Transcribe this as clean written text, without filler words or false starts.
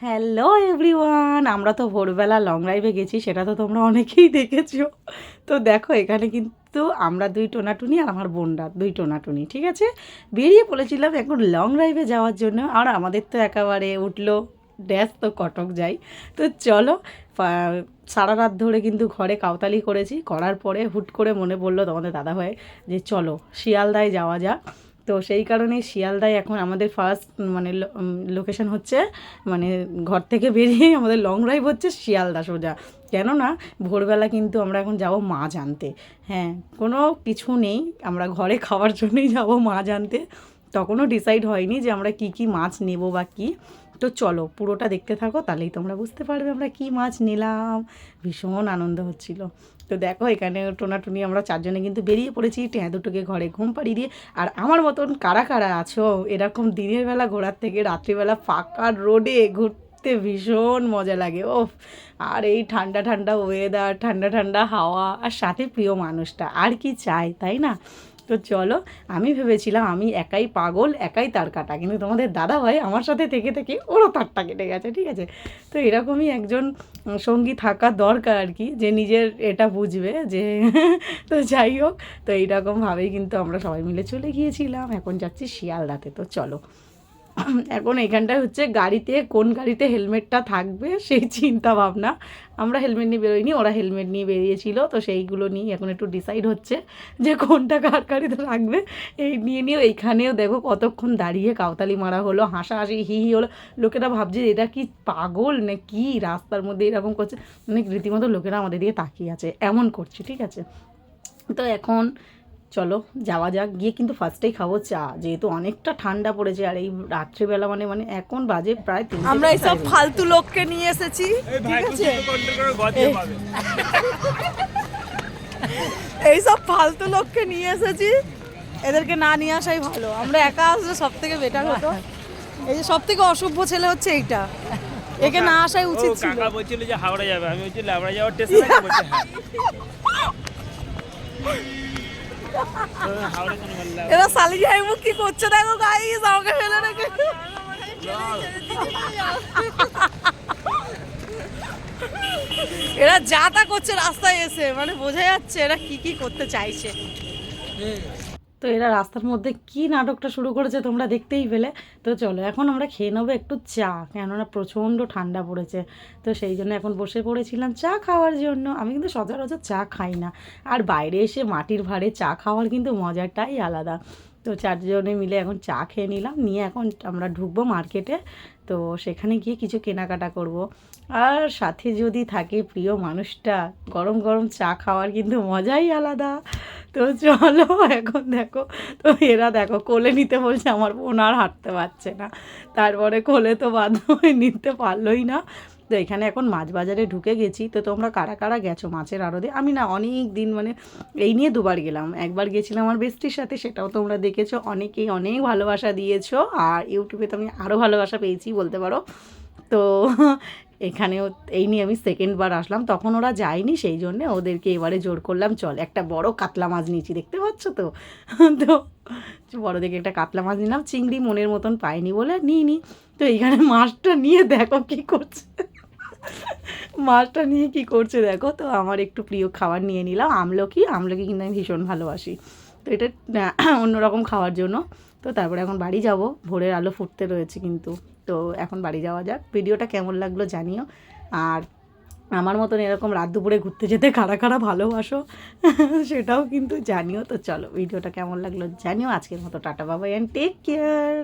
Hello everyone, আমরা তো ভোরবেলা লং ড্রাইভে গেছি, সেটা তো তোমরা অনেকেই দেখেছো। তো দেখো এখানে কিন্তু আমরা দুই টোনাটুনি আর আমার বোনরা দুই টোনাটুনি, ঠিক আছে, বেরিয়ে পড়েছিলাম এখন লং ড্রাইভে যাওয়ার জন্য। আর আমাদের তো একেবারে উঠলো ড্যাশ, তো কটক যাই। তো চলো, সারা রাত ধরে কিন্তু ঘরে কাউতালি করেছি, করার পরে হুট করে মনে পড়লো তোমাদের দাদাভাই যে চলো শিয়ালদায় যাওয়া যাক। তো সেই কারণে শিয়ালদায় এখন আমাদের ফার্স্ট মানে লোকেশন হচ্ছে, মানে ঘর থেকে বেরিয়ে আমাদের লং ড্রাইভ হচ্ছে শিয়ালদা সোজা। কেননা ভোরবেলা কিন্তু আমরা এখন যাব মাছ আনতে। হ্যাঁ, কোনো কিছু নেই, আমরা ঘরে খাওয়ার জন্যই যাব মাছ আনতে। তখনও ডিসাইড হয়নি যে আমরা কি কি মাছ নেব বা কী। তো চলো পুরোটা দেখতে থাকো, তাহলেই তোমরা বুঝতে পারবে আমরা কি মাছ নিলাম। ভীষণ আনন্দ হচ্ছিল। তো দেখো এখানে টোনাটুনি আমরা চারজনে কিন্তু বেরিয়ে পড়েছি ট্যাঁ দুটোকে ঘরে ঘুম পাড়িয়ে দিয়ে। আর আমার মতন কারা কারা আছো এরকম দিনের বেলা ঘোরার থেকে রাত্রিবেলা ফাঁকা রোডে ঘুরতে ভীষণ মজা লাগে ও। আর এই ঠান্ডা ঠান্ডা ওয়েদার, ঠান্ডা ঠান্ডা হাওয়া, আর সাথে প্রিয় মানুষটা, আর কি চাই, তাই না? তো চলো, আমি ভেবেছিলাম আমি একাই পাগল, একাই তার কাটা, কিন্তু তোমাদের দাদা ভাই আমার সাথে থেকে থেকে ওরও তারটা কেটে গেছে, ঠিক আছে। তো এরকমই একজন সঙ্গী থাকা দরকার আর কি, যে নিজের এটা বুঝবে যে তো যাই হোক, তো এইরকমভাবেই কিন্তু আমরা সবাই মিলে চলে গিয়েছিলাম। এখন যাচ্ছি শিয়ালদাতে। তো চলো, এখন এখানটায় হচ্ছে গাড়িতে কোন গাড়িতে হেলমেটটা থাকবে সেই চিন্তা ভাবনা। আমরা হেলমেট নিয়ে বেরোইনি, ওরা হেলমেট নিয়ে বেরিয়েছিল, তো সেইগুলো নিয়ে এখন একটু ডিসাইড হচ্ছে যে কোনটা কার গাড়িতে রাখবে। এই নিয়েও এইখানেও দেখো কতক্ষণ দাঁড়িয়ে কাউতালি মারা হলো, হাসাহাসি হি হি হলো। লোকেরা ভাবছে এটা কি পাগল না কি, রাস্তার মধ্যে এরকম করছে, মানে রীতিমতো লোকেরা আমাদের দিকে তাকিয়ে আছে, এমন করছে, ঠিক আছে। তো এখন চলো যাওয়া যাক, গিয়ে কিন্তু ফার্স্টেই খাবো চা, যেহেতু অনেকটা ঠান্ডা পড়েছে। আর এই রাত্রিবেলা মানে মানে এখন বাজে প্রায় 3। আমরা এইসব ফালতু লোককে নিয়ে এসেছি, ঠিক আছে, এইসব ফালতু লোককে নিয়ে এসেছি, এদেরকে না নিয়ে আসাই ভালো। আমরা একা আসলে সব থেকে বেটার হতো। এই যে সব থেকে অসভ্য ছেলে হচ্ছে এইটা, একে না আসাই উচিত ছিল। কাকা বলছিল যে হাওড়া যাবে, আমি বলছি হাওড়া যাওয়ার স্টেশন আছে, বলছে হ্যাঁ। হাওড়া কেন বললাম? এরা সালিয়া মুখ কি করছে দেখো গাইস, আমাকে ফেলে রেখে। এরা যা তা করছে রাস্তায় এসে, মানে বোঝা যাচ্ছে এরা কি কি করতে চাইছে। তো এরা রাস্তার মধ্যে কি নাটকটা শুরু করেছে তোমরা দেখতেই পেলে। তো চলো এখন আমরা খেয়ে নেবো একটু চা, কেননা প্রচণ্ড ঠান্ডা পড়েছে। তো সেই জন্য এখন বসে পড়েছিলাম চা খাওয়ার জন্য। আমি কিন্তু সচরাচর চা খাই না, আর বাইরে এসে মাটির ভাঁড়ে চা খাওয়ার কিন্তু মজাটাই আলাদা। তো চারজনে মিলে এখন চা খেয়ে নিলাম, নিয়ে এখন আমরা ঢুকবো মার্কেটে। তো সেখানে গিয়ে কিছু কেনাকাটা করব। আর সাথে যদি থাকে প্রিয় মানুষটা, গরম গরম চা খাওয়ার কিন্তু মজাই আলাদা। তো চলো এখন দেখো, তো এরা দেখো কোলে নিতে বলছে, আমার বোন আর হাঁটতে পারছে না, তারপরে কোলে তো বাধ্য হয়ে নিতে পারলোই না। তো এখানে এখন মাছ বাজারে ঢুকে গেছি। তো তোমরা কারা কারা গেছো মাছের আড়তে? আমি না অনেক দিন মানে এই নিয়ে দুবার গেলাম। একবার গেছিলাম আমার বেস্টির সাথে, সেটাও তোমরা দেখেছো, অনেকেই অনেক ভালোবাসা দিয়েছো, আর ইউটিউবে তো আমি আরও ভালোবাসা পেয়েছি বলতে পারো। তো এখানেও এই নিয়ে আমি সেকেন্ডবার আসলাম, তখন ওরা যায়নি, সেই জন্যে ওদেরকে এবারে জোর করলাম চল। একটা বড় কাতলা মাছ নিয়েছি, দেখতে পাচ্ছ তো। তো বড় দেখে একটা কাতলা মাছ নিলাম, চিংড়ি মনের মতন পাইনি বলে নিইনি। তো এইখানে মাছটা নিয়ে দেখো কী করছে, মাছটা নিয়ে কি করছে দেখো। তো আমার একটু প্রিয় খাবার নিয়ে নিলাম, আমলকি। আমলকি কিন্তু আমি ভীষণ ভালোবাসি, তো এটা অন্যরকম খাওয়ার জন্য। তো তারপরে এখন বাড়ি যাব, ভোরের আলো ফুটতে রয়েছে কিন্তু। তো এখন বাড়ি যাওয়া যাক। ভিডিওটা কেমন লাগলো জানিও, আর আমার মতন এরকম রাত দুপুরে ঘুরতে যেতে কারা কারা ভালোবাসো সেটাও কিন্তু জানিও। তো চলো ভিডিওটা কেমন লাগলো জানিও। আজকের মতো টাটা বাবাই অ্যান্ড টেক কেয়ার।